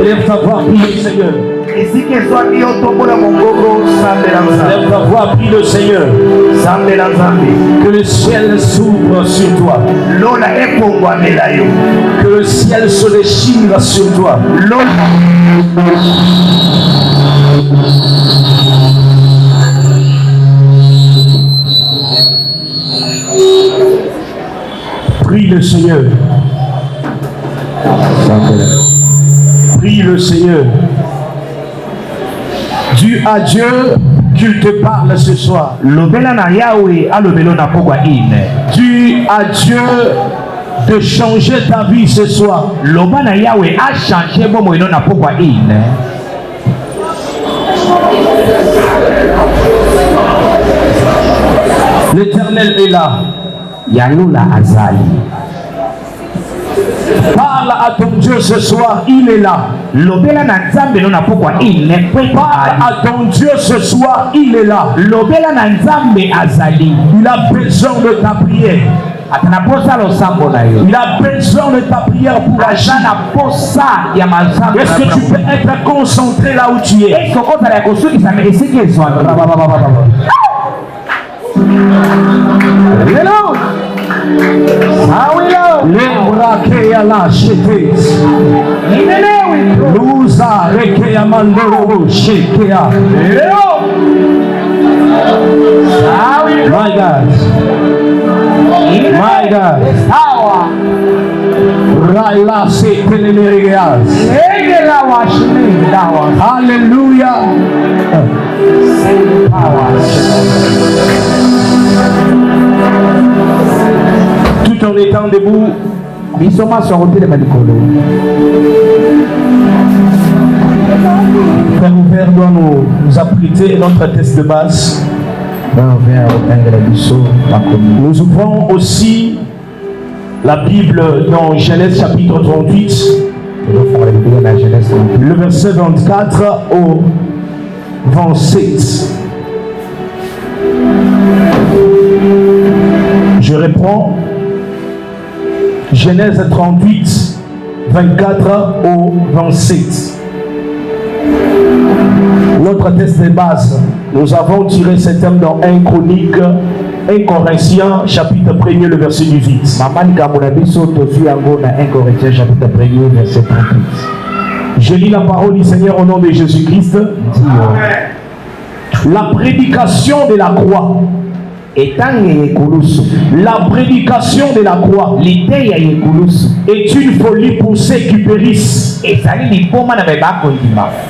Lève ta voix, prie le Seigneur. Lève ta voix, prie le Seigneur. Que le ciel s'ouvre sur toi. Que le ciel se déchire sur toi. Prie le Seigneur. Prie le Seigneur. Dis à Dieu qu'il te parle ce soir. Dis à Dieu de changer ta vie ce soir. L'Éternel est là. Parle à ton Dieu ce soir, il est là. Parle à ton Dieu ce soir, il est là. Il a besoin de ta prière. Il a besoin de ta prière pour agir. Est-ce que tu peux être concentré là où tu es? My God. My God. Hallelujah. Tout en étant debout, Frère Ouvert doit nous apprêter notre test de base. Nous ouvrons aussi la Bible dans Genèse chapitre 38, le verset 24 au 27. Je reprends Genèse 38, 24 au 27. Notre test de base, nous avons tiré ce thème dans 1 Chronique, 1 Corinthiens, chapitre 1er, le verset 18. Je lis la parole du Seigneur au nom de Jésus-Christ. La prédication de la croix. La prédication de la croix est une folie pour ceux qui périssent.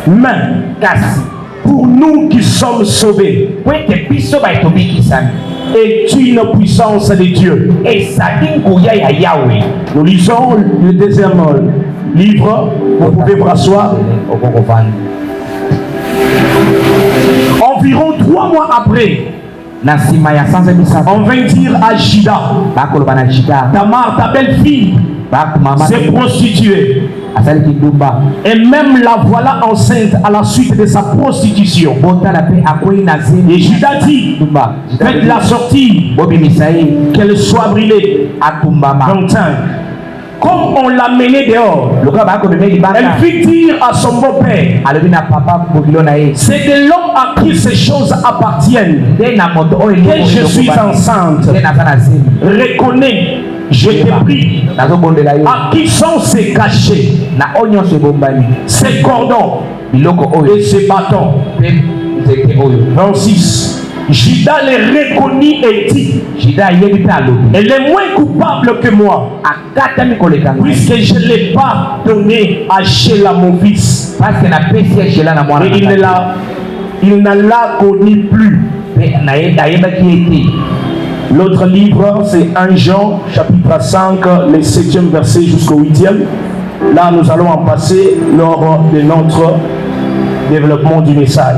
Mais pour nous qui sommes sauvés, est une puissance de Dieu. Nous lisons le deuxième livre. Vous pouvez vous asseoir. Environ 3 mois après, on vint dire à Juda, Tamar, ta belle-fille, s'est prostituée. Et même la voilà enceinte à la suite de sa prostitution. Et Juda dit, faites-la sortir, qu'elle soit brûlée. 25. Comme on l'a menée dehors, elle fit dire à son beau-père, c'est de l'homme à qui ces choses appartiennent que je suis enceinte. Reconnais, je t'ai pris. À qui sont ces cachets, ces cordons et ces bâtons? 26. Juda les reconnut et dit, elle est moins coupable que moi, puisque je ne l'ai pas donné à Sheila mon fils, et il ne l'a connu plus. L'autre livre, c'est 1 Jean, chapitre 5, le 7e verset jusqu'au 8e. Là, nous allons en passer lors de notre développement du message.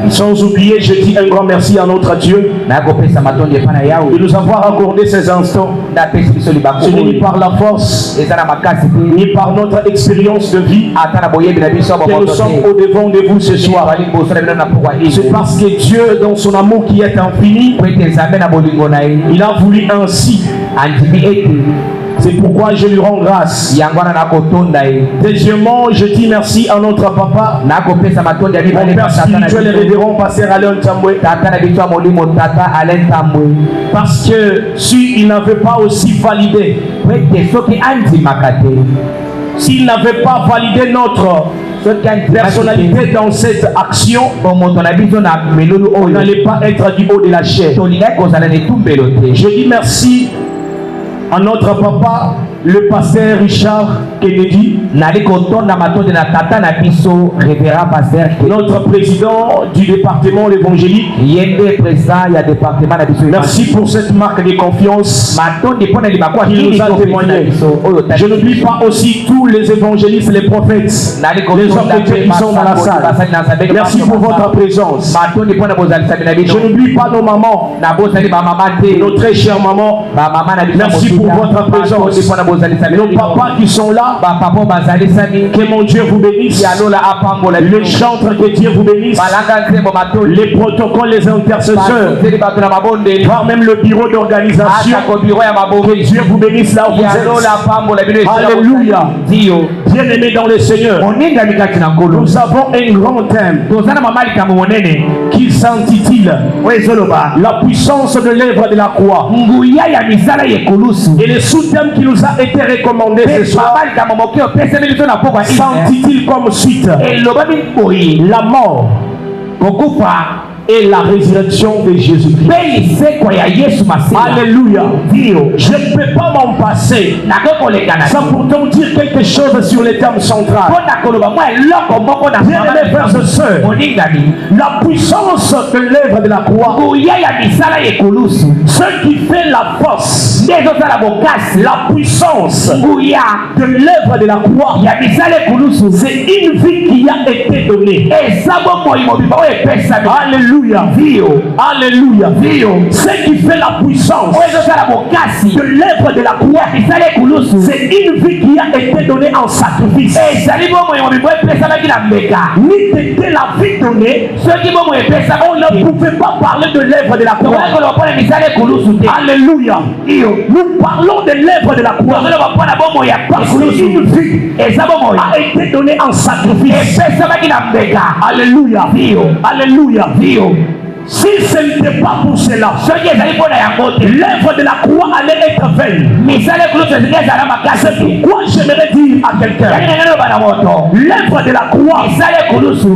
Sans oublier, je dis un grand merci à notre Dieu de nous avoir accordé ces instants. Ce n'est ni par la force, ni par notre expérience de vie que nous sommes au devant de vous ce soir. C'est parce que Dieu, dans son amour qui est infini, il a voulu ainsi C'est pourquoi je lui rends grâce. Deuxièmement, je dis merci à notre papa, mon père spirituel et révérend pasteur Alain Tamboué. Parce que si il n'avait pas aussi validé, s'il n'avait pas validé notre personnalité dans cette action, on n'allait pas être du haut de la chair. Je dis merci à notre papa, le pasteur Richard Kennedy, notre président du département évangélique. Merci pour cette marque de confiance qu'il nous a témoigné. Je n'oublie pas aussi tous les évangélistes, les prophètes, les hommes de Dieu qui sont dans la salle. Merci pour votre présence. Je n'oublie pas nos mamans, nos très chères mamans. Merci pour votre présence. Nos papas qui sont là, que mon Dieu vous bénisse. Les chantres, que Dieu vous bénisse. Les protocoles, les intercesseurs, voire même le bureau d'organisation, que Dieu vous bénisse là où vous êtes. Alléluia. Bien-aimés dans le Seigneur, nous avons un grand thème qui s'intitule la puissance de l'œuvre de la croix. Et le sous-thème qui nous a été recommandé ce soir s'intitule comme suite la mort et la résurrection de Jésus-Christ. Alléluia. Je ne peux pas m'en passer sans pourtant dire quelque chose sur les termes centrales. Bien-aimés frères et sœurs, la puissance de l'œuvre de la croix, ce qui fait la force, la puissance de l'œuvre de la croix, c'est une vie qui a été donnée. Alléluia. Alléluia. Ce qui fait la puissance de l'œuvre de la croix, c'est une vie qui a été donnée en sacrifice. Ni c'était la vie donnée, on ne pouvait pas parler de l'œuvre de la croix. Alléluia. Nous parlons de l'œuvre de la croix parce qu'une vie a été donnée en sacrifice. Alléluia. Alléluia. Si ce n'était pas pour cela, l'œuvre de la croix allait être vaine. C'est pourquoi j'aimerais dire à quelqu'un, l'œuvre de la croix,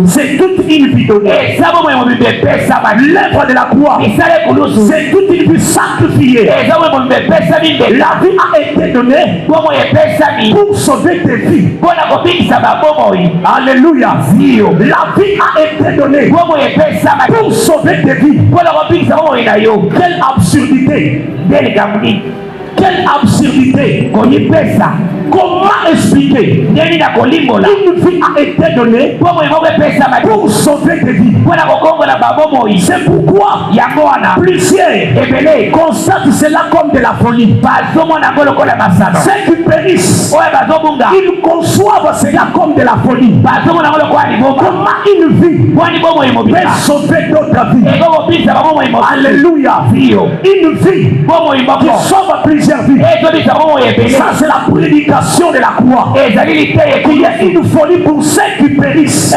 c'est toute une vie donnée. L'œuvre de la croix, c'est toute une vie sacrifiée. La vie a été donnée pour sauver tes vies. Alléluia. La vie a été donnée pour sauver tes vies. Quelle absurdité. Quelle absurdité. Comment expliquer? Une vie a été donnée pour sauver des vies. C'est pourquoi plusieurs constatent cela comme de la folie. Ceux qui périssent, ils conçoivent cela comme de la folie. Comment une vie peut sauver d'autres vies? Alléluia. Une vie qui sauve plusieurs vies. Ça, c'est la prédication de la croix. Il y a une folie pour ceux qui périssent.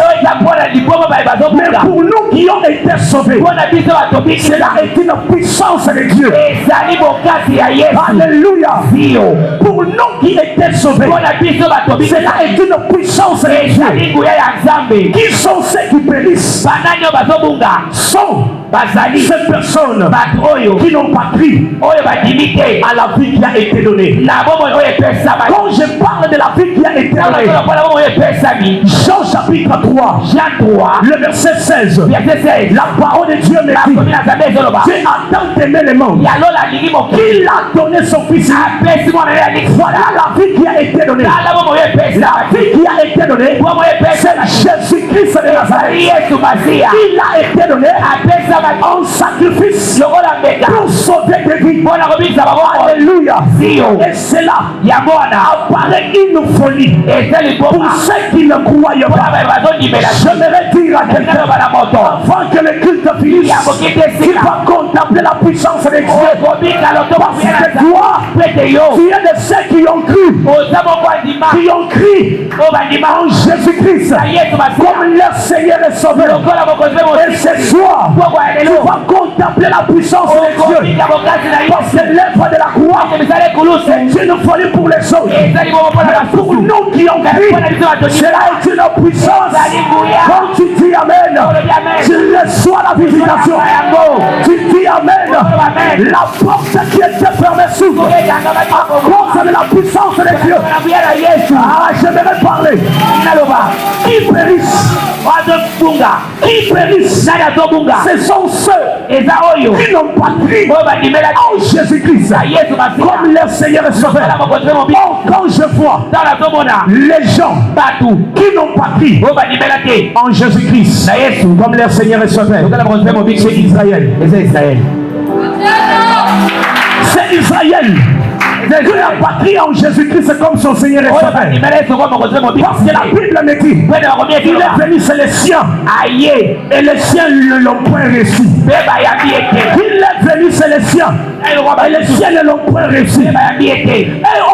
Mais pour nous qui ont été sauvés, cela est une puissance de Dieu. Alléluia. Pour nous qui étaient sauvés, cela est une puissance de Dieu. Qui sont ceux qui périssent? Sont ces personnes qui n'ont pas cru à la vie qui a été donnée. Quand je parle de la vie qui a été donnée, Jean chapitre 3, le verset 16, la parole de Dieu me dit, Dieu a tant aimé le monde qu'il a donné son fils. Voilà la vie qui a été donnée. La vie qui a été donnée, c'est Jésus-Christ de Nazareth. Il a été donné en sacrifice pour sauver des vies. Jésus-Christ. Alléluia. Et cela apparaît une folie pour ceux qui ne croient pas. J'aimerais dire à quelqu'un avant que le culte finisse, qu'il va contempler la puissance de Dieu. Parce que toi, tu es de ceux qui ont cru en Jésus-Christ comme leur Seigneur et Sauveur. Et ce soir, tu vas contempler la puissance de Dieu. Parce que l'œuvre de la croix, c'est une folie pour les autres. Pour nous qui ont cru, cela est une puissance. Quand tu dis Amen, tu reçois la visitation. Tu dis Amen, la porte qui était fermée s'ouvre à cause de la puissance de Dieu. Ah, j'aimerais parler. Qui périssent, qui périssent, ce sont ceux qui n'ont pas cru en Jésus-Christ comme leur Seigneur et Sauveur. Quand je vois les gens qui n'ont pas cru en Jésus-Christ comme leur Seigneur et Sauveur, c'est Israël. C'est Israël. Dieu n'a pas crié en Jésus-Christ comme son Seigneur et Sauveur. Parce que la Bible me dit qu'il est venu, c'est les siens. Et les siens ne l'ont point reçu. Il est venu, c'est les siens. Et les siens ne l'ont point reçu. Et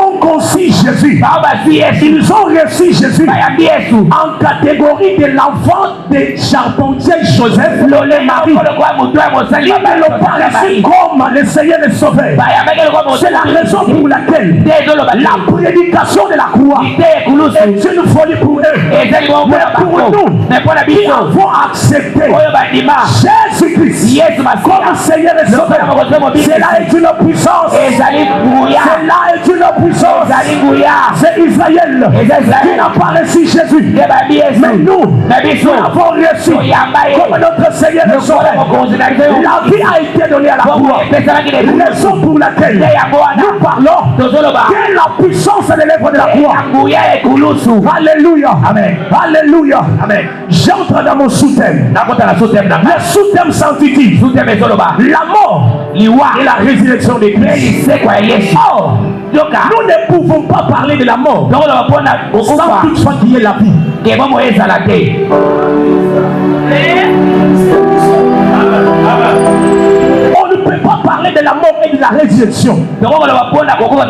on conçut Jésus. Ils ont reçu Jésus en catégorie de l'enfant de charpentier Joseph. Marie. Ils ne l'ont pas reçu comme le Seigneur et Sauveur. C'est la raison pour laquelle la prédication de la croix est une folie pour eux. Mais pour nous qui avons accepté Jésus-Christ comme Seigneur et Sauveur, cela est une puissance. Cela est une puissance. C'est Israël qui n'a pas reçu Jésus. Mais nous avons reçu comme notre Seigneur et Sauveur. La vie a été donnée à la croix. Raison pour laquelle nous parlons que la puissance de l'œuvre de la croix. Alléluia. Amen. Alléluia. Amen. J'entre dans mon sous-thème. Le sous-thème s'intitule la mort et la résurrection de Christ. Or, nous ne pouvons pas parler de la mort sans toutefois qu'il y ait la vie. On ne peut pas parler de la mort et de la résurrection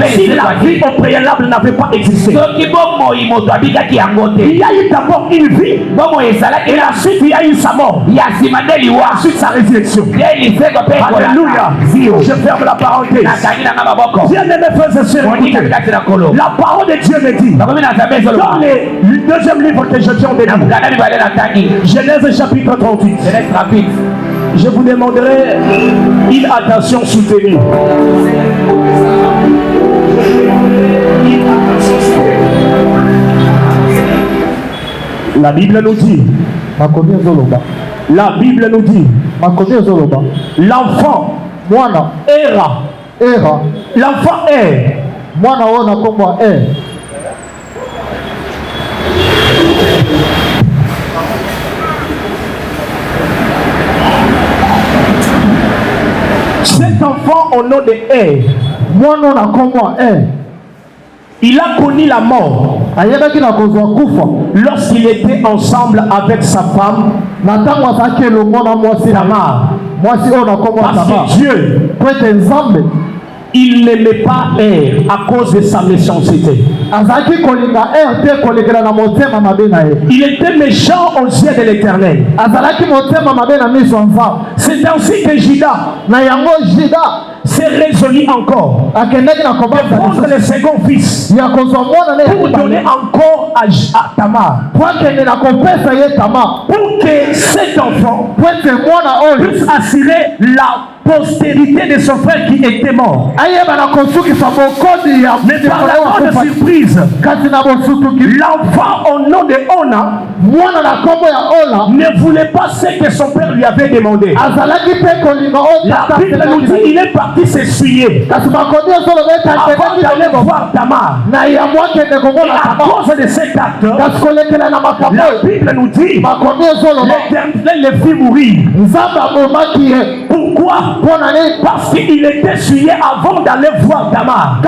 si la vie au préalable n'avait pas existé. Il y a eu d'abord une vie et ensuite il y a eu sa mort, ensuite sa résurrection. Alléluia. Je ferme la parenthèse. Bien-aimés frères et sœurs, la parole de Dieu me dit dans le deuxième livre que je tiens de Genèse chapitre 38. Je vous demanderai une attention soutenue. La Bible nous dit, l'enfant erra. L'enfant est. Cet enfant au nom de Er, il a connu la mort lorsqu'il était ensemble avec sa femme Tamar. Parce que Dieu, il n'aimait pas Er à cause de sa méchanceté. Il était méchant aux yeux de l'Éternel. C'est ainsi que Judas s'est résolu encore de prendre le second fils pour donner encore à Tamar, pour que cet enfant puisse assurer la postérité de son frère qui était mort. Mais par la grande surprise, l'enfant au nom de Ona ne voulait pas ce que son père lui avait demandé. La Bible nous dit qu'il est parti s'essuyer avant d'aller voir Tamar. Et à cause de cet acte, la Bible nous dit l'Éternel le fit mourir. Pourquoi? Parce qu'il était souillé avant d'aller voir Tamar.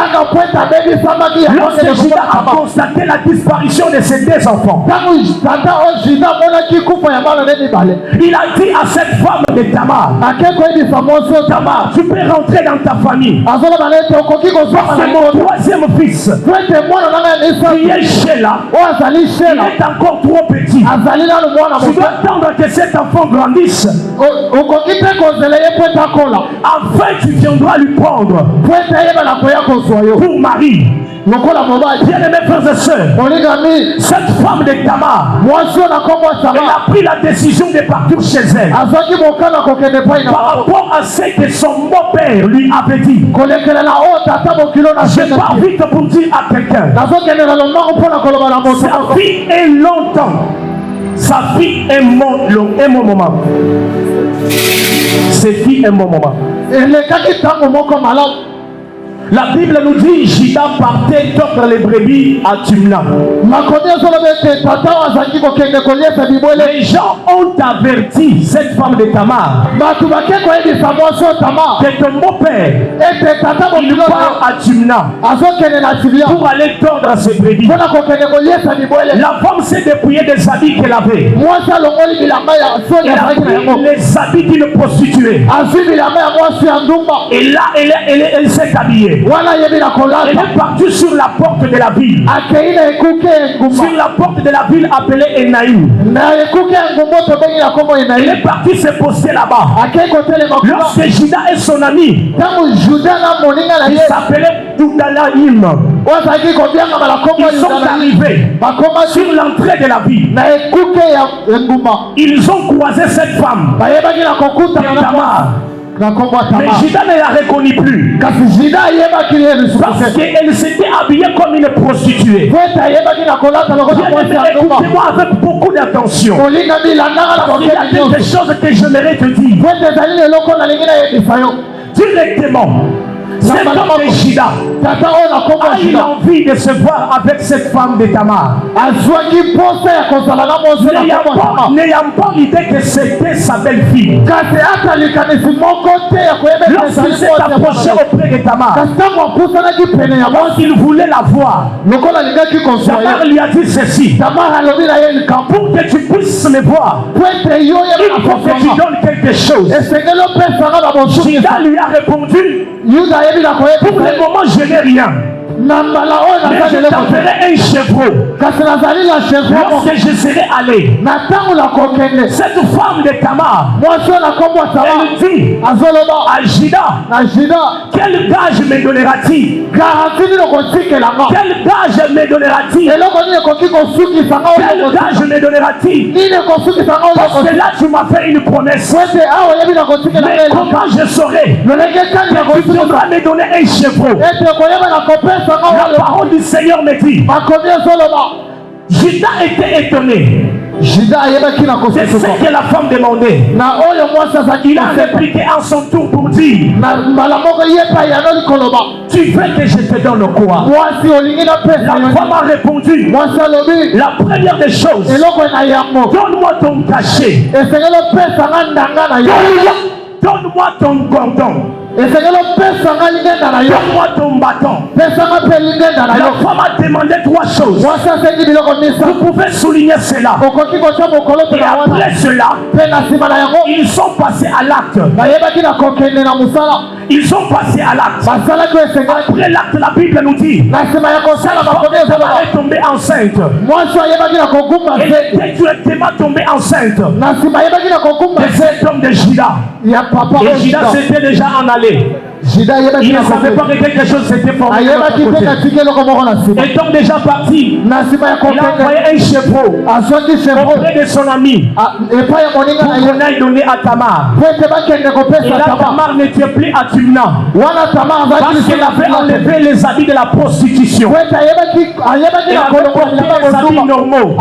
Lorsque Judas a constaté la disparition de ses deux enfants, il a dit à cette femme de Tamar, Tamar, tu peux rentrer dans ta famille. C'est mon troisième fils. Qui est Sheila. Il est encore trop petit. Tu dois attendre que cet enfant grandisse. Enfin, tu viendras lui prendre pour mari. Bien-aimés frères et sœurs, cette femme de Tamar, elle a pris la décision de partir chez elle par rapport à ce que son beau-père lui avait dit. Je pars vite pour dire à quelqu'un, sa fille est longtemps, sa fille est mon moment. Sa fille est mon moment. La Bible nous dit Judas partait tordre les brebis à Timna. Les gens ont averti cette femme de Tamar que ton beau-père il part à Timna pour aller tordre ses brebis. La femme s'est dépouillée des habits qu'elle avait. Elle a pris les habits d'une prostituée. Et là, elle s'est habillée. Elle est partie sur la porte de la ville. Sur la porte de la ville appelée Enaïm. Elle est partie se poster là-bas. Lorsque Judas et son ami, il s'appelait Doudalaïm, ils sont arrivés sur l'entrée de la ville. Ils ont croisé cette femme. Mais Judas ne la reconnaît plus. Parce qu'elle s'était habillée comme une prostituée. Écoutez-moi avec beaucoup d'attention. Il y a quelque chose que j'aimerais te dire. Directement. Cet homme de Judas a eu envie de se voir avec cette femme de Tamar. N'ayant pas l'idée que c'était sa belle-fille. Lorsqu'il s'est approché auprès de Tamar, il voulait la voir. Tamar lui a dit ceci: pour que tu puisses me voir, il faut que tu donnes quelque chose. Judas lui a répondu: pour le moment, je n'ai rien. Mais je t'enverrai un chevreau. Lorsque je serai allé, cette femme de Tamar, elle dit à Judas: quel gage me donneras-tu? Quel gage me donneras-tu? Quel gage me donneras-tu? Parce que là tu m'as fait une promesse. Mais comment je saurai que tu devras me donner un chevreau? La parole du Seigneur me dit, Judas était étonné de ce que la femme demandait. Il a répliqué en son tour pour dire: tu veux que je te donne quoi? La femme a répondu: la première des choses, donne-moi ton cachet, donne-moi ton cordon, donne-moi ton bâton. La femme a demandé trois choses. Vous pouvez souligner cela. Et après cela, ils sont passés à l'acte. Ils sont passés à l'acte. Après l'acte, la Bible nous dit: la femme est tombée enceinte. Elle est directement tombée enceinte de cet homme de Judas. Et Judas s'était déjà en allé. Il ne savait pas que quelque chose s'était formé. Étant déjà parti, il a envoyé un chevreau auprès de son ami pour qu'on aille donner à Tamar. Et là, Tamar n'était plus à Timna parce qu'elle avait enlevé les habits de la prostitution. Elle avait porté les habits normaux.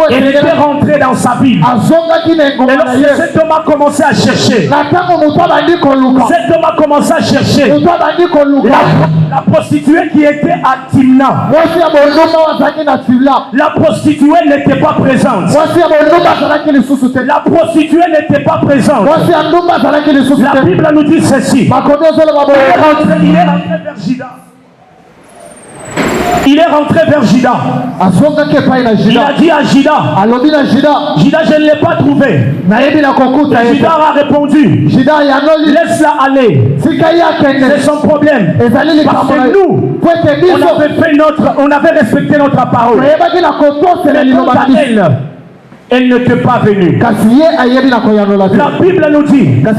Elle était rentrée dans sa ville. Et lorsque cet homme a commencé à chercher, cet homme a commencé à à chercher la prostituée qui était à Timna. La prostituée n'était pas présente. La prostituée n'était pas présente. La Bible nous dit ceci. Il est rentré vers Juda. Il est rentré vers Juda. Il a dit à Juda, Juda, je ne l'ai pas trouvé. Juda a répondu, laisse-la aller. C'est son problème. Parce que nous, on avait respecté notre parole. Elle n'était pas venue. La Bible nous dit 3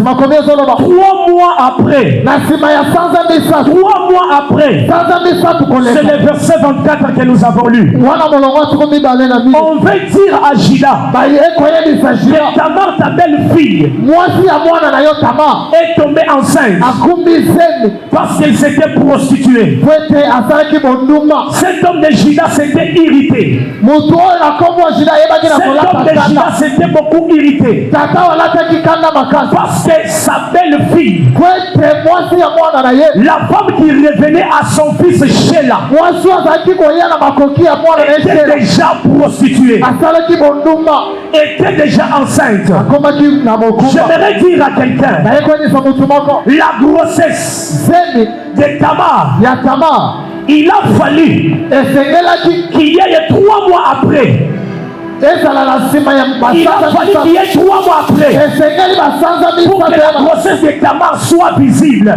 mois après, 3 mois après, c'est le verset 24 que nous avons lu. On veut dire à Juda que Tamar, ta belle-fille, est tombée enceinte parce qu'elle s'était prostituée. Cet homme de Juda s'était irrité. Cet homme de Juda s'était beaucoup irrité parce que sa belle-fille, la femme qui revenait à son fils Sheila, était déjà prostituée, était déjà enceinte. J'aimerais dire à quelqu'un, la grossesse de Tamar, il a fallu qu'il y ait 3 mois après. Il a fallu qu'il y ait 3 mois après pour que la grossesse de Tamar soit visible. La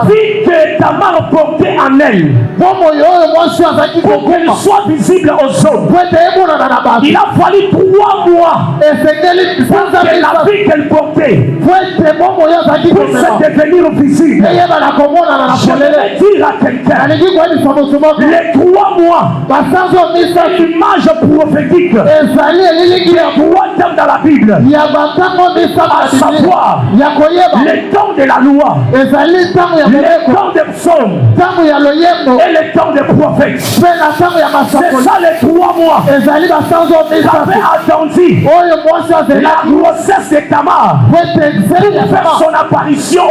vie que Tamar portait en elle, pour qu'elle soit visible aux autres, il a fallu 3 mois pour que la vie qu'elle portait puisse devenir visible. Je vais dire à quelqu'un, les 3 mois, prophétique qui est 3 temps dans la Bible, à savoir le temps de la loi, le temps des psaumes et le temps des prophètes. C'est ça les 3 mois. J'avais attendu la grossesse de Tamar pour faire son apparition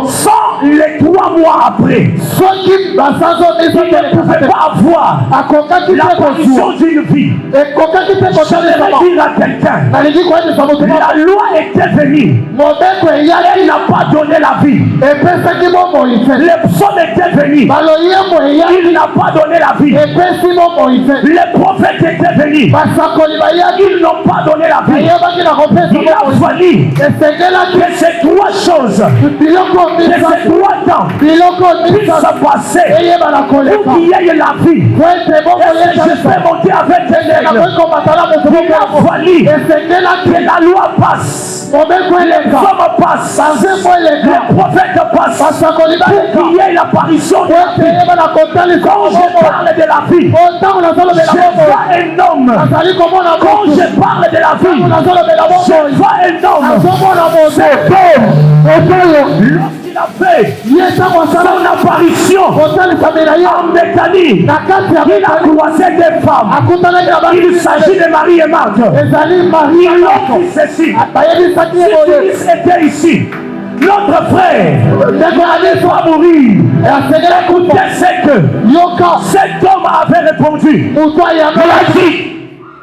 sans les 3 mois après. Il ne pouvait pas avoir l'apparition d'une vie. Je vais dire à quelqu'un, la loi était venue, elle n'a pas donné la vie. Les psaumes étaient venus, il n'a pas donné la vie. Les prophètes étaient venus, ils n'ont pas donné la vie. Il a fallu que ces 3 choses, que ces 3 temps puissent se passer pour qu'il y ait la vie. Je vais monter avec tes règles. Il a fallu que la loi passe, les hommes passent, les prophètes passent, pour qu'il y ait l'apparition de la vie. Quand je parle de la vie, je vois un homme. Quand je parle de la vie, je vois un homme. Cet homme, lorsqu'il a fait son apparition en Béthanie, il a croisé des femmes. Il s'agit de Marie et Marthe. Il a dit ceci. Si Christ était ici, notre frère va mourir. Écoutez, c'est que cet homme avait répondu. Il a dit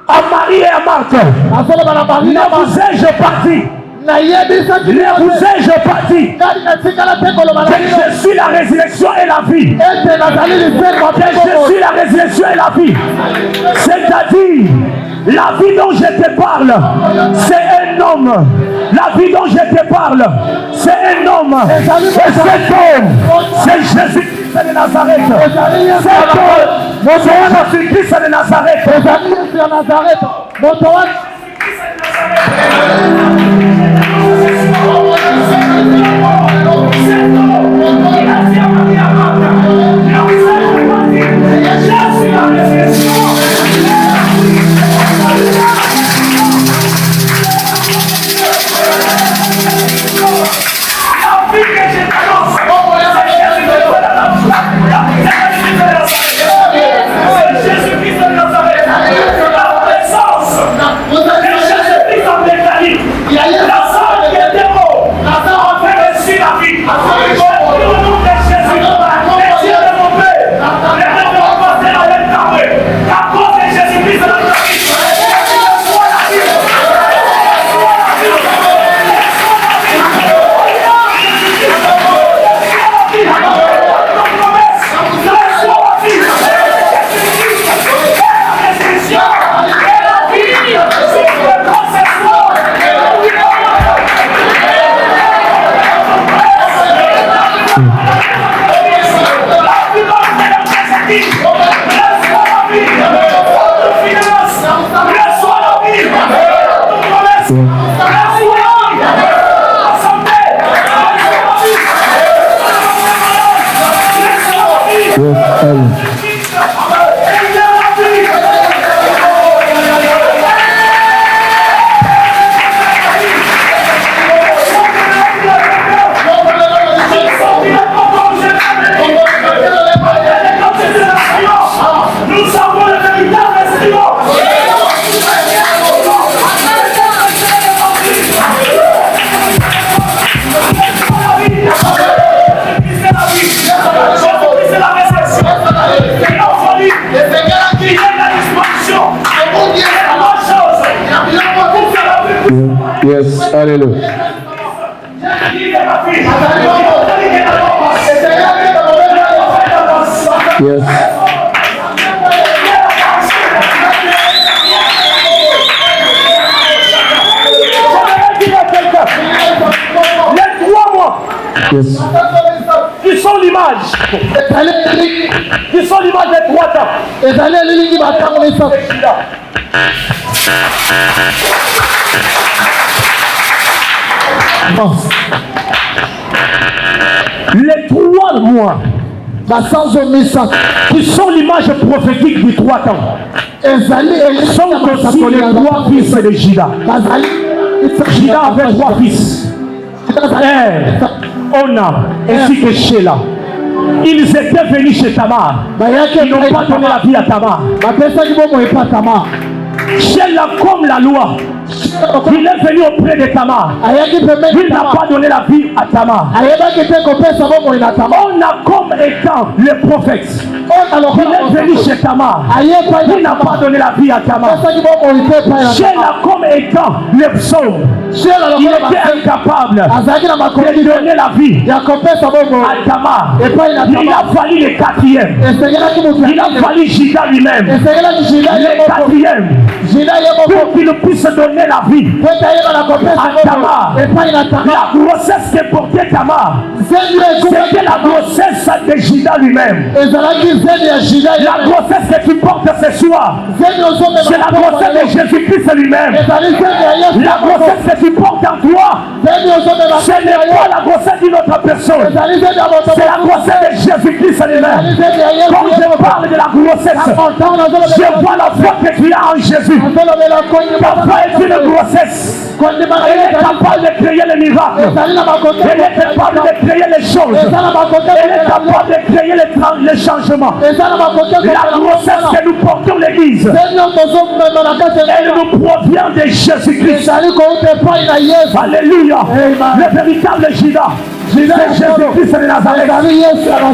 à Marie et à Marthe, ne vous ai-je pas dit? Ne vous ai-je pas dit que je suis la résurrection et la vie? Que je suis la résurrection et la vie. C'est-à-dire, la vie dont je te parle, c'est un homme. La vie dont je te parle, c'est un homme. Et cet homme, c'est Jésus-Christ de Nazareth. Cet homme, c'est Jésus-Christ de Nazareth. Yes, alléluia. Yes. Les 3 mois. Yes. Qui sont l'image. Qui sont l'image des 3 temps. Les 3 mois qui sont l'image prophétique du 3 temps sont aussi les 3 fils de Juda. Juda avait 3 fils, Ona ainsi que Sheila. Ils étaient venus chez Tamar. Ils n'ont pas donné la vie à Tamar. Sheila, comme la loi, il est venu auprès de Tamar. Il n'a pas donné la vie à Tamar. On a comme étant le prophète. Il est venu chez Tamar. Il n'a pas donné la vie à Tamar. Sheila, comme étant le psaume, il était incapable de donner la vie à Tamar. Il a fallu le 4e. Il a fallu Juda lui-même. Le 4e. Pour qu'il puisse donner la vie à Tamar. La grossesse que portait Tamar, c'était la grossesse de Juda lui-même. La grossesse que tu portes ce soir, c'est la grossesse de Jésus-Christ lui-même. La grossesse que tu portes en toi, ce n'est pas la grossesse d'une autre personne, c'est la grossesse de Jésus-Christ lui-même. Quand je parle de la grossesse, je vois la foi que tu as en Jésus. Ta foi est une grossesse. Elle est capable de créer les miracles. Elle est capable de créer les choses. Elle est capable de créer les changements. La grossesse que nous portons l'église, elle nous provient de Jésus-Christ. Alléluia. Le véritable Juda, c'est Jésus-Christ de Nazareth.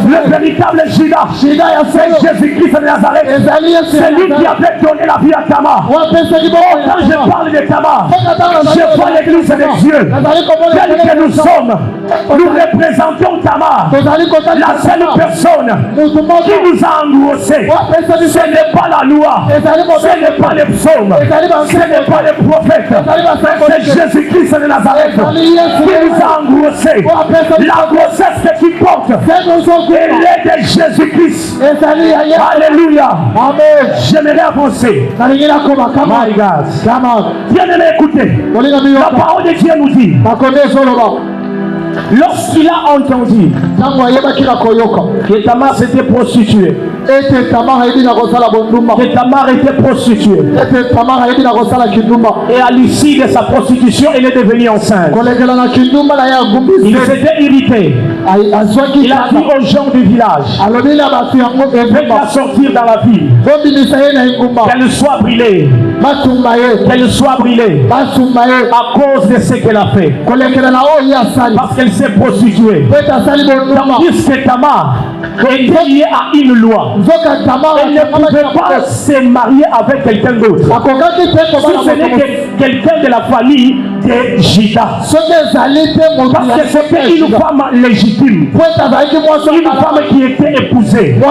Le véritable Juda, c'est Jésus-Christ de Nazareth. C'est lui qui avait donné la vie à Tamar. Quand je parle de Tamar, je vois l'église des dieux. Tel que nous sommes, nous représentons Tamar, la seule personne qui nous a engrossés. Ce n'est pas la loi, ce n'est pas les psaumes, ce n'est pas les prophètes, c'est Jésus-Christ de Nazareth qui nous a engrossés. La grossesse que tu portes, elle est de Jésus-Christ. Alléluia. Amen. J'aimerais avancer. My God. Bien-aimé, écoutez. La parole de Dieu nous dit, lorsqu'il a entendu que Tamar s'était prostituée, que Tamar était prostituée, et à l'issue de sa prostitution, elle est devenue enceinte. Il s'était irrité. Il a dit aux gens du village, faites-la sortir dans la ville, qu'elle soit brûlée, qu'elle soit brûlée à cause de ce qu'elle a fait, parce qu'elle s'est prostituée. Tandis que Tamar était liée à une loi. Elle ne pouvait pas se marier avec quelqu'un d'autre. Si ce n'est que quelqu'un de la famille de Juda. Parce que c'était une femme légitime. Une femme qui était épousée. Il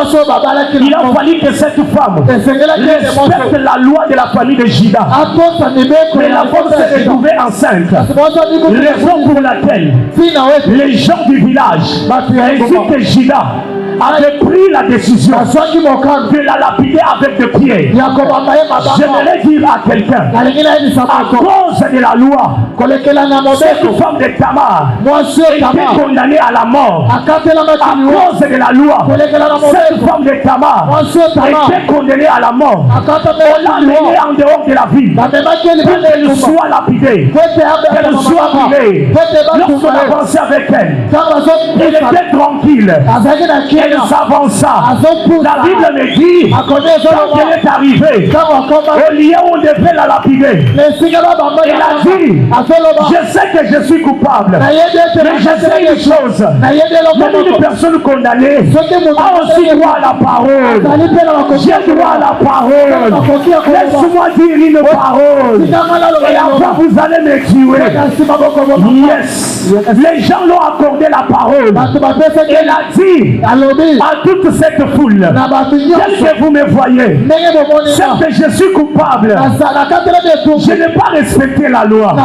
a fallu que cette femme respecte la loi de la famille de Juda. Mais la femme s'est retrouvée enceinte. Raison pour laquelle les gens du village, ainsi que Juda, avait pris la décision de la lapider avec des pieds. J'aimerais dire à quelqu'un, à cause de la loi, cette femme de Tamar était condamnée à la mort. À cause de la loi, cette femme de Tamar était condamnée à la mort. On l'a menée en dehors de la ville, qu'elle soit lapidée, qu'elle soit brûlée. Lorsqu'on avançait avec elle, elle était tranquille. il s'avança. La Bible me dit, quand il est arrivé au lieu où on devait la lapider, il a dit, je sais que je suis coupable, mais je sais une chose, même une personne condamnée a aussi droit à la parole. J'ai droit à la parole. Laisse-moi dire une parole. Et après vous allez me tuer. Yes. Les gens l'ont accordé la parole. Il a dit à toute cette foule, tel que vous me voyez, certes que je suis coupable, je n'ai pas respecté la loi,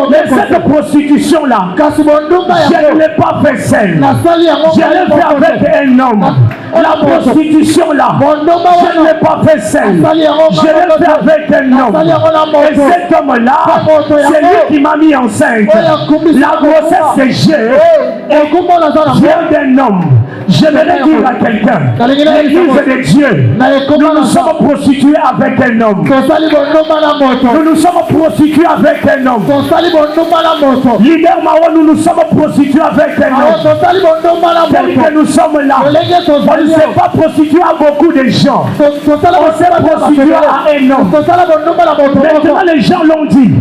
mais cette prostitution-là, je ne l'ai pas fait seule, je l'ai fait avec un homme. La prostitution-là, je ne l'ai pas fait seule, je l'ai fait avec un homme. Et cet homme-là, c'est lui qui m'a mis enceinte. La grossesse que j'ai d'un homme. J'aimerais dire à quelqu'un, l'église de Dieu, nous nous sommes prostitués avec un homme. Nous nous sommes prostitués avec un homme. Leader Mao, nous nous sommes prostitués avec un homme. Tel que nous sommes là, on ne s'est pas prostitué à beaucoup de gens. On s'est prostitué à un homme. Maintenant les gens l'ont dit.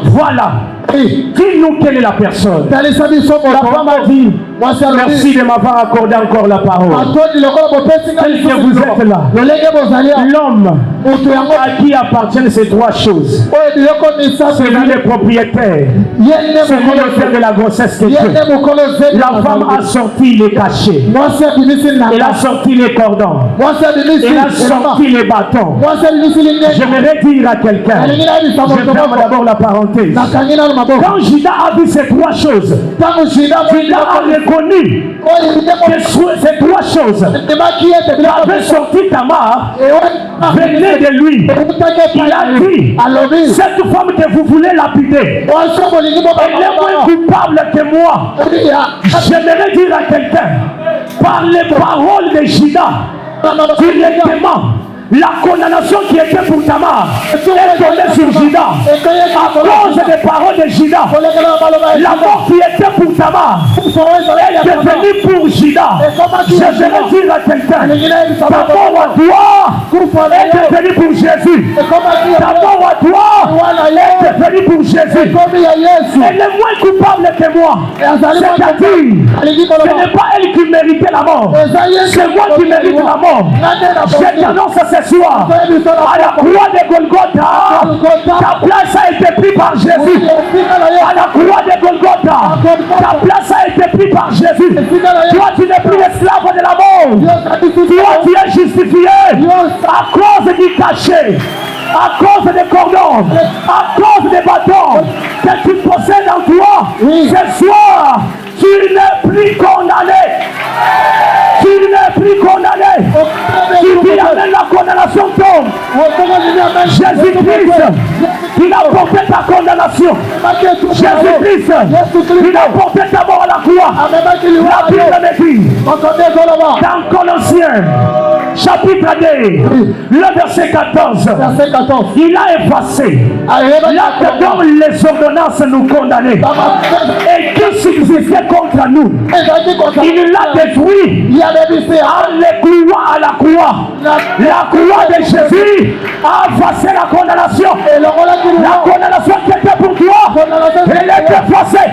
Voilà. Dis-nous quelle est la personne. La femme a dit, merci de m'avoir accordé encore la parole. Tel que vous êtes là, l'homme à qui appartiennent ces trois choses, c'est lui le propriétaire, c'est lui l'auteur de la grossesse que Dieu. La femme a sorti les cachets, elle a sorti les cordons, elle a sorti les bâtons. J'aimerais dire à quelqu'un, je ferme d'abord la parenthèse. Quand Judas a vu ces trois choses, Judas a reconnu que ces trois choses avaient sorti Tamar, venaient de lui. Il a dit, cette femme que vous voulez lapider, elle est moins coupable que moi. J'aimerais dire à quelqu'un, par les paroles de Judas, directement, la condamnation qui était pour Tamar est tombée sur Judas. À cause des paroles de Judas, la mort qui était pour Tamar est devenue pour Judas. Je vais dire à quelqu'un, ta mort à toi est devenue pour Jésus. Ta mort à toi est devenue pour Jésus. Elle est moins coupable que moi. C'est-à-dire, ce n'est pas elle qui méritait la mort, c'est moi qui mérite la mort. Je t'annonce ce soir, à la croix de Golgotha, ta place a été prise par Jésus. À la croix de Golgotha, ta place a été prise par Jésus. Toi, tu n'es plus l'esclave de la mort. Toi, tu es justifié à cause du cachet, à cause des cordons, à cause des bâtons que tu possèdes en toi. Ce soir, tu n'es plus condamné. Tu n'es plus condamné. Tu vis avec la condamnation tombe. Jésus-Christ, il a porté ta condamnation. Jésus-Christ, il a porté ta mort à la croix. La Bible me dit, dans Colossiens, chapitre 2, le verset 14, il a effacé l'acte dont les ordonnances nous condamnaient et qui subsistait contre nous. Il l'a détruit en le clouant à la croix. La croix de Jésus a effacé la condamnation. La condamnation qui était pour toi, elle est effacée.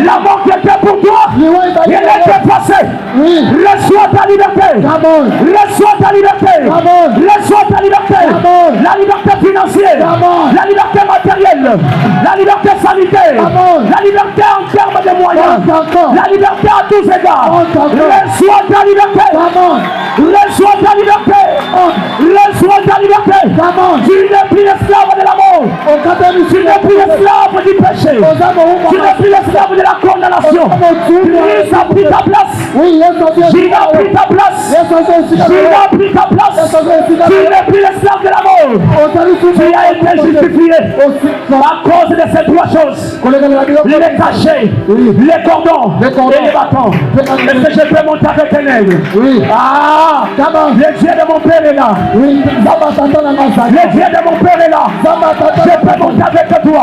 La mort qui était pour toi, elle est effacée. Reçois ta liberté. Reçois ta liberté. Reçois ta liberté. La liberté financière, la liberté matérielle, la liberté sanitaire, la liberté en termes de moyens, la liberté à tous égards. Reçois ta liberté. Reçois ta liberté. Reçois ta liberté. Tu n'es plus esclave de la mort. Tu n'es plus esclave du péché. Tu n'es plus esclave de la condamnation. Christ a pris ta place. Jésus a pris ta place. Jésus a pris ta place. Tu n'es plus l'esclave de la mort. Tu as été justifié à cause de ces trois choses. Les cachets, les cordons et les bâtons. Est-ce que je peux monter avec un aigle? Ah, le Dieu de mon père est là. Le Dieu de mon père est là. Je peux monter avec toi.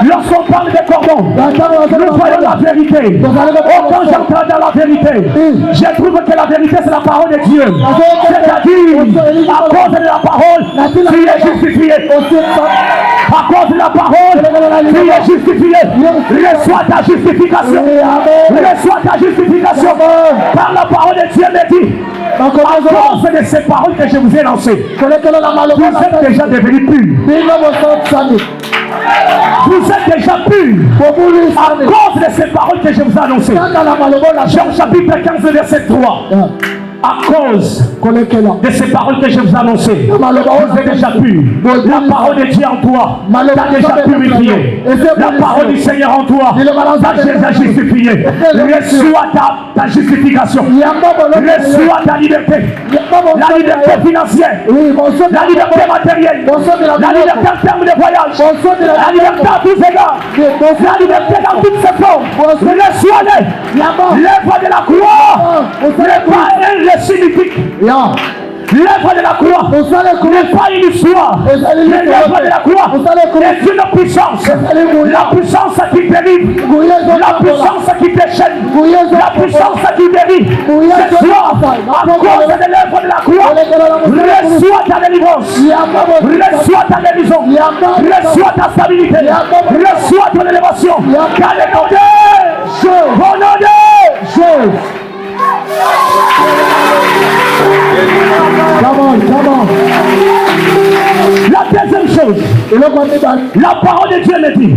Lorsqu'on parle des cordons, nous voyons la vérité. Oh, quand j'entends dans la vérité, je trouve que la vérité c'est la parole de Dieu. C'est-à-dire, à cause de la parole, tu es justifié. À cause de la parole, tu es justifié. Reçois ta justification. Reçois ta justification. Par la parole de Dieu me dit, à cause de ces paroles que je vous ai lancées, vous êtes déjà devenus purs. Vous êtes déjà purs à cause de ces paroles que je vous ai annoncées. Jean chapitre 15 verset 3. À cause de ces paroles que je vous ai annoncées, vous êtes déjà purs. La parole de Dieu en toi t'a déjà purifié. La parole du Seigneur en toi t'a déjà justifié. Reçois ta justification. Reçois ta liberté. La liberté financière, la liberté matérielle, la liberté en termes de voyage, la liberté à tous égards, la liberté dans toutes ses formes. Reçois-les. L'œuvre de la croix n'est pas un signifique. L'œuvre de la croix n'est pas une histoire. L'œuvre de la croix est une puissance. La puissance qui délivre, la puissance qui déchaîne, la puissance qui guérit. Ce soir, à cause de l'œuvre de la croix, reçois ta délivrance, reçois ta guérison, reçois ta stabilité, reçois ton élévation. Car le nom de Jésus. Come on. La deuxième chose, la parole de Dieu me dit,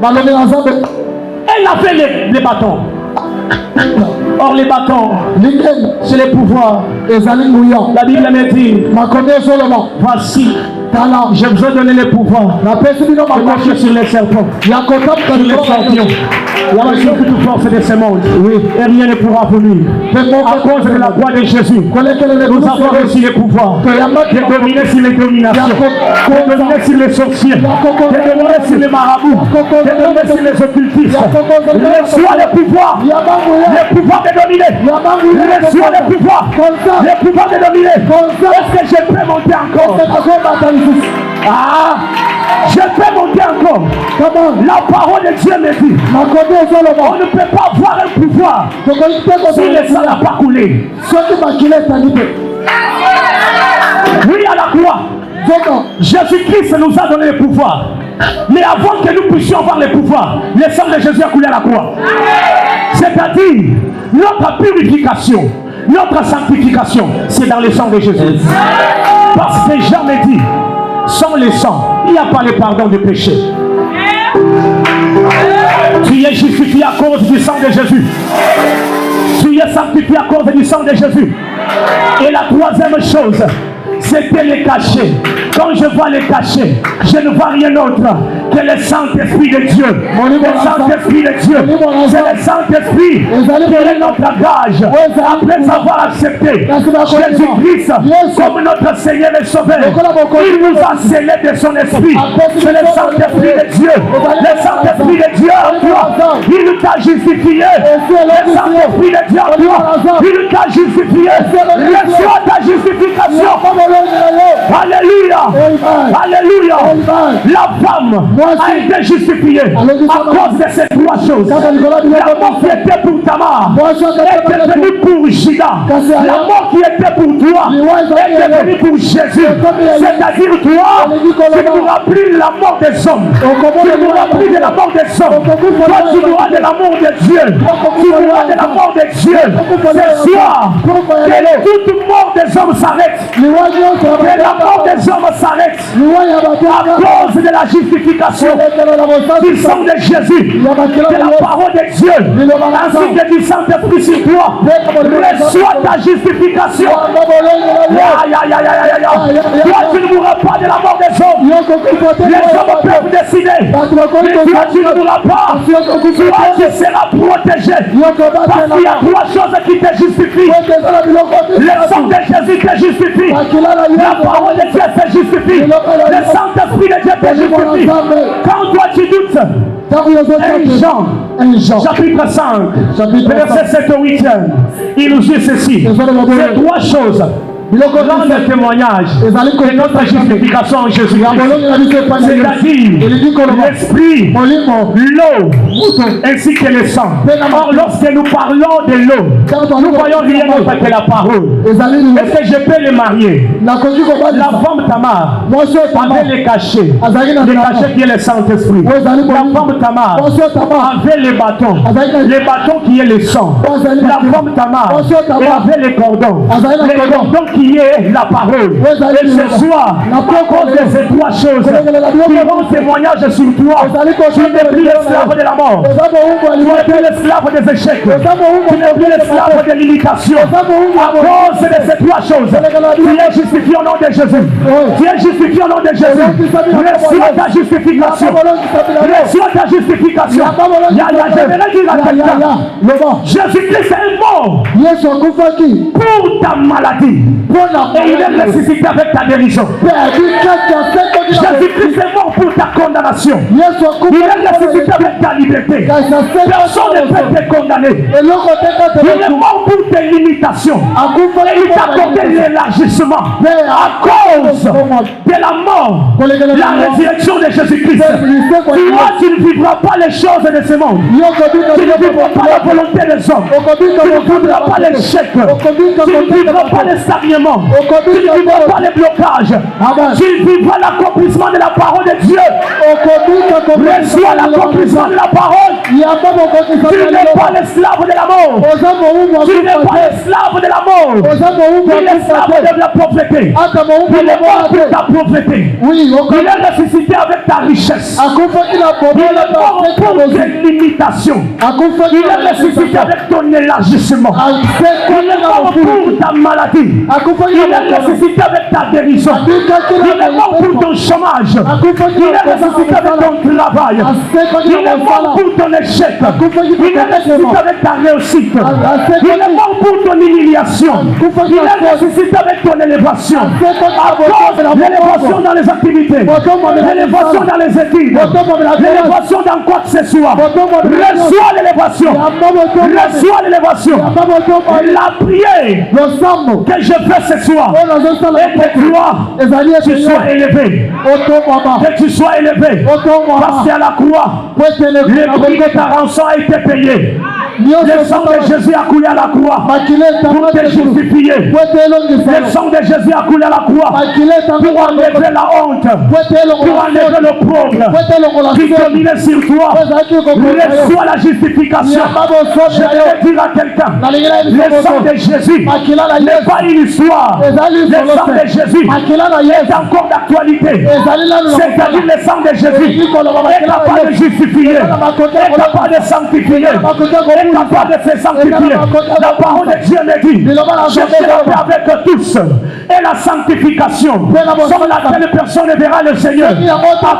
elle avait les bâtons. Or les bâtons, c'est les pouvoirs. La Bible me dit, voici, j'ai besoin de donner les pouvoirs. Je marche sur les serpents, sur les scorpions. La magie que toute force de ce monde, et rien ne pourra venir. À cause de la croix de Jésus, nous avons reçu les pouvoirs de dominer sur les dominations, de dominer sur les sorciers, de dominer sur les marabouts, de dominer sur les occultistes. Reçois les pouvoirs de dominer. Reçois les pouvoirs de dominer. Est-ce que je peux monter encore? Je peux monter encore. La parole de Dieu me dit, on ne peut pas avoir un pouvoir si le sang n'a pas coulé. Oui, à la croix, Jésus-Christ nous a donné le pouvoir. Mais avant que nous puissions avoir le pouvoir, le sang de Jésus a coulé à la croix. C'est-à-dire, notre purification, notre sanctification, c'est dans le sang de Jésus. Parce que Jean me dit, sans le sang, il n'y a pas le pardon des péchés. Tu es justifié à cause du sang de Jésus. Tu es sanctifié à cause du sang de Jésus. Et la troisième chose, c'était les cachets. Quand je vois les cachets, je ne vois rien d'autre que le Saint-Esprit de Dieu. Le Saint-Esprit de Dieu. C'est le Saint-Esprit qui est notre gage. Après avoir accepté Jésus-Christ comme notre Seigneur et Sauveur, il nous a scellé de son esprit. C'est le Saint-Esprit de Dieu. Le Saint-Esprit de Dieu en toi. Il nous a justifié. Le Saint-Esprit de Dieu en toi. Il nous a justifié. Reçois ta justification. Alléluia. Alléluia. La femme a été justifiée à cause de ces trois choses. La mort qui était pour Tamar est devenue pour Judas. La mort qui était pour toi est devenue pour Jésus. C'est-à-dire toi, tu n'auras plus la mort des hommes. Tu n'auras plus de la mort des hommes. Toi, tu n'auras de l'amour de Dieu. Tu n'auras de la mort de Dieu. Ce soir, que toute mort des hommes s'arrête. Que la mort des hommes s'arrête à cause de la justification du sang de Jésus, de la parole de Dieu, ainsi que du Saint-Esprit sur toi. Reçois ta justification. Toi, tu ne mourras pas de la mort des hommes. Les hommes peuvent décider, mais toi, tu ne mourras pas. Toi, tu seras protégé. Parce qu'il y a trois choses qui te justifient. Le sang de Jésus te justifie. La parole de Dieu te justifie. Le Saint-Esprit de Dieu te justifie. Quand toi tu doutes, 1 Jean, chapitre 5, verset 7 au 8, il nous dit ceci. Ces trois choses rendre témoignage de notre justification en Jésus-Christ. C'est-à-dire l'esprit, l'eau, ainsi que le sang. Or, lorsque nous parlons de l'eau, nous voyons rien d'autre que la parole. Est-ce que je peux les marier? La femme Tamar avait les cachets qui est le Saint-Esprit. La femme Tamar avait les bâtons qui est le sang. La femme Tamar avait les cordons qui est la parole. Et ce soir, à cause de ces trois choses qui rendent témoignage sur toi, tu n'es plus l'esclave de la mort, tu n'es plus l'esclave des échecs, tu n'es plus l'esclave de l'imitation. À cause de ces trois choses, tu es justifié au nom de Jésus. Tu es justifié au nom de Jésus. Reçois ta justification. Reçois ta justification. J'aimerais dire à quelqu'un, Jésus-Christ est mort pour ta maladie. Et il est ressuscité avec ta guérison. Jésus-Christ est mort pour ta condamnation. Il est ressuscité avec ta liberté. Personne ne peut te condamner. Il est mort pour tes limitations. Et il t'a accordé l'élargissement à cause de la mort, la résurrection de Jésus-Christ. Tu ne vivras pas les choses de ce monde. Tu ne vivras pas la volonté des hommes. Tu ne vivras pas l'échec. Tu ne vivras pas les stagnements. Tu ne vivras pas les blocages. Tu vivras l'accomplissement de la parole de Dieu. Reçois l'accomplissement de la parole. Tu n'es pas l'esclave de la mort. Tu n'es pas l'esclave de la mort. Tu es l'esclave de la pauvreté. Il est mort pour ta pauvreté. Il est ressuscité avec ta richesse. Il est mort pour tes limitations. Il est ressuscité avec ton élargissement. Il est mort pour ta maladie. Il est ressuscité avec ta guérison. Il est mort pour ton chômage. Il est ressuscité avec ton travail. Il est mort pour ton échec. Il est ressuscité avec ta réussite. Il est mort pour ton humiliation. Il est ressuscité avec ton élévation. À cause de l'élévation dans les activités, l'élévation dans les études, l'élévation dans quoi que ce soit. Reçois l'élévation. Reçois l'élévation. La prière que je fais ce soir est que toi, tu sois élevé. Que tu sois élevé. Parce qu'à la croix, le prix de ta rançon a été payé. Le sang de Jésus a coulé à la croix pour te justifier. Le sang de Jésus a coulé à la croix pour enlever la honte, pour enlever le pauvre qui dominait sur toi. Reçois la justification. Je vais dire à quelqu'un, le sang de Jésus n'est pas une histoire. Le sang de Jésus est encore d'actualité. C'est-à-dire le sang de Jésus est capable de justifier, est capable de sanctifier, est capable de se sanctifier. La parole de Dieu me dit, cherchez la paix avec tous et la sanctification, sans laquelle personne ne verra le Seigneur. À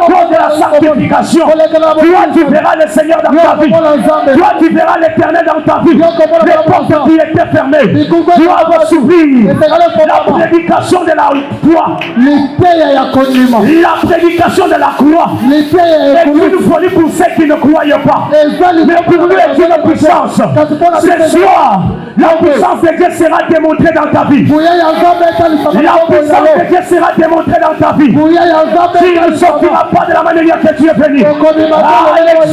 cause de la sanctification, toi tu verras le Seigneur dans ta vie. Toi tu verras l'Éternel dans ta vie. Les portes qui étaient fermées, tu vas s'ouvrir. La prédication de la foi, la prédication de la croix est une folie pour ceux qui ne croyaient pas. Mais pour nous est une puissance. Ce soir, la puissance de Dieu sera démontrée dans ta vie. La puissance de Dieu sera démontrée dans ta vie. Tu ne sortiras pas de la manière que tu es venu. Le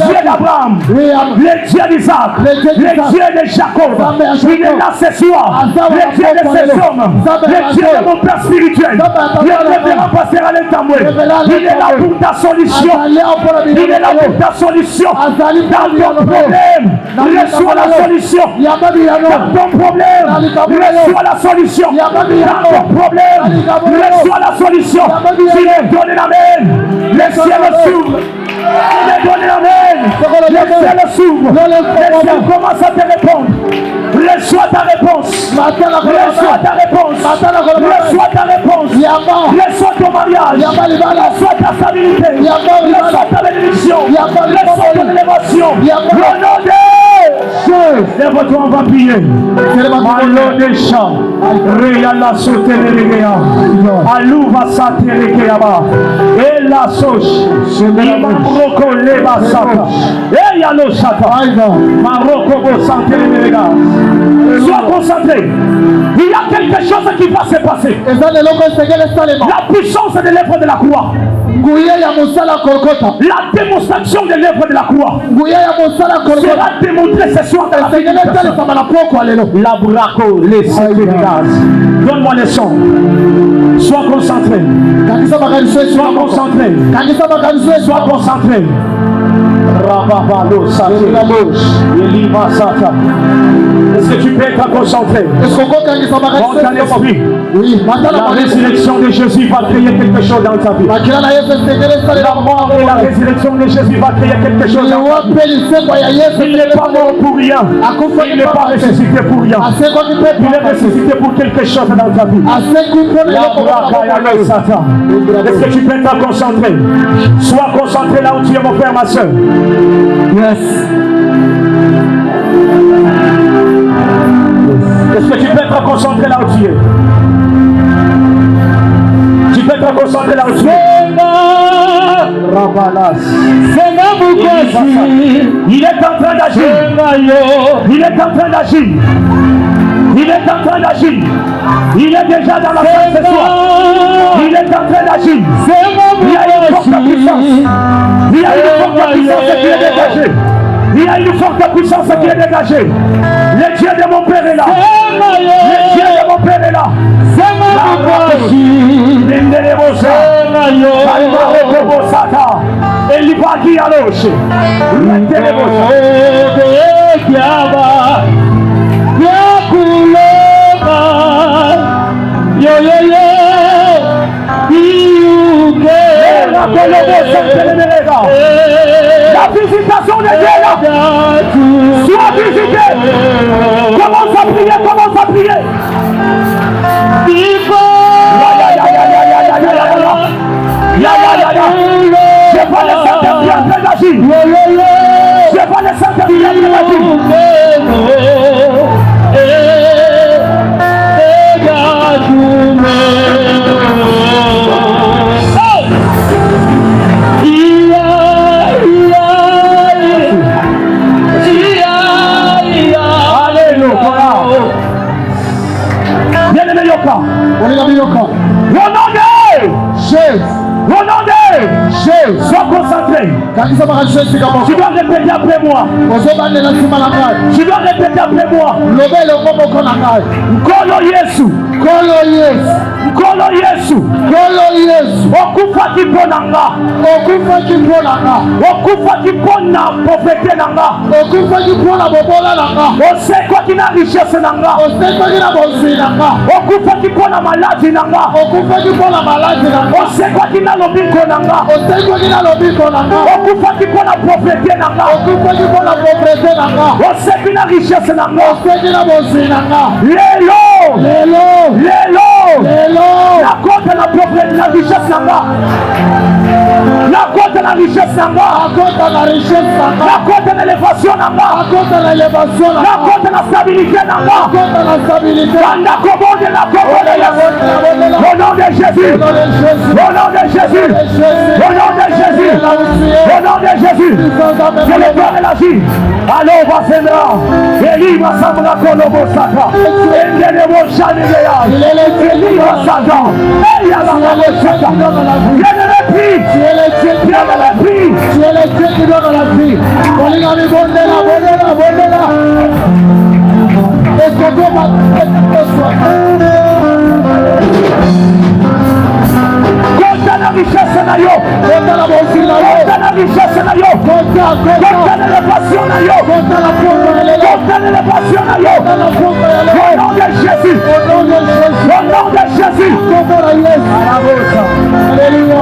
Dieu d'Abraham, le Dieu d'Isaac, le Dieu de Jacob, il est là ce soir. Le Dieu de ces hommes, le Dieu de mon père spirituel, le révérend pasteur Alain Tamboué, il est là pour ta solution. Il est là pour ta solution. Dans ton problème, reçois la solution. Dans ton problème, reçois la solution. Dans ton problème, reçois la solution. Tu me donnes l'amen. Le ciel s'ouvre. Tu me donnes l'amen. Le ciel s'ouvre. Le ciel commence à te répondre. Reçois ta réponse. Reçois ta réponse. Reçois ta réponse. Reçois ton mariage. Reçois ta stabilité. Reçois ta bénédiction. Reçois ton élévation. Au nom de Dieu. Lève-toi, on va prier. Malo de chant. Réa la sotelégea. Alou va s'atteler et la soche. Maroko leva sata. Et yalo sata. Maroko bo s'atteler. Sois concentré. Il y a quelque chose qui va se passer. La puissance de l'œuvre de la croix. La démonstration de l'œuvre de la croix sera démontrée ce soir dans la vie. La braco, les sécuritas. Donne-moi les sons. Sois concentré. Sois concentré. Sois concentré. Est-ce que tu peux être concentré? Dans ton esprit, la résurrection de Jésus va créer quelque chose dans ta vie. La mort et la résurrection de Jésus va créer quelque chose dans ta vie. Il n'est pas mort pour rien. Il n'est pas ressuscité pour rien. Il est ressuscité pour quelque chose dans ta vie. Est-ce que tu peux être concentré? Sois concentré là où tu es, mon frère, ma soeur. Yes. Est-ce que tu peux être concentré là où tu es? Tu peux être concentré là où tu es. Il est en train d'agir. Il est en train d'agir. Il est en train d'agir. Il est déjà dans la salle ce soir. Il est en train d'agir. Il y a une forte puissance. Il y a une forte puissance qui est dégagée. Il y a une forte puissance qui est dégagée. Le Dieu de mon Père est là. Le Dieu de mon Père est là. La visitation de Dieu là. Sois visité. Commence à prier, commence à prier. Je vois le Saint-Esprit en train d'agir. Je vois le Saint-Esprit en train d'agir. Sois concentré. Tu dois répéter après moi. Tu dois répéter après moi. Kolo Yesu. Kolo Yesu. Kolo Yesu. Kolo Yesu. Okufa kiponanga. Okufa kiponanga. Okufa kipona profete nanga. Okufa kipona bobola nanga. Osekwa kina richesse nanga. Osekwa kina bozwi nanga. Okufa kipona maladi nanga. Okufa kipona maladi nanga. Osekwa kina lobiko nanga. Osekwa kina lobiko nanga. Okufa kipona profete nanga. Okufa kipona profete nanga. Osekwa kina richesse nanga. Osekwa kina bozwi nanga. Lelo. Lelo. Lelo. Lelo. La côte de la propriété, la richesse nanga. La côte de la richesse nanga. La côte de la richesse nanga. La côte de l'élévation nanga. La côte de l'élévation nanga. La côte de la stabilité nanga. La côte de la stabilité. La commande de la commande. Au nom de Jésus. Au nom de Jésus. Au nom de Jésus. Au nom de Jésus. Je le dois de l'agir. Alors va Sembra. Eli va Sembra Kolobo Sata. Endele mo Chanidea. Eli va Sata. Eya va Kolobo Sata. Viens-le prix. Viens-le prix. Tu es le Dieu qui donne la vie. Bolingami bondela, bondela, bondela. Est-ce que Dieu va la richesse na yo, konta la bonzi na yo, konta la richesse na yo, konta la passion na yo, konta la passion na yo, au nom de Jésus, au nom de Jésus, au nom de Jésus, alléluia, alléluia.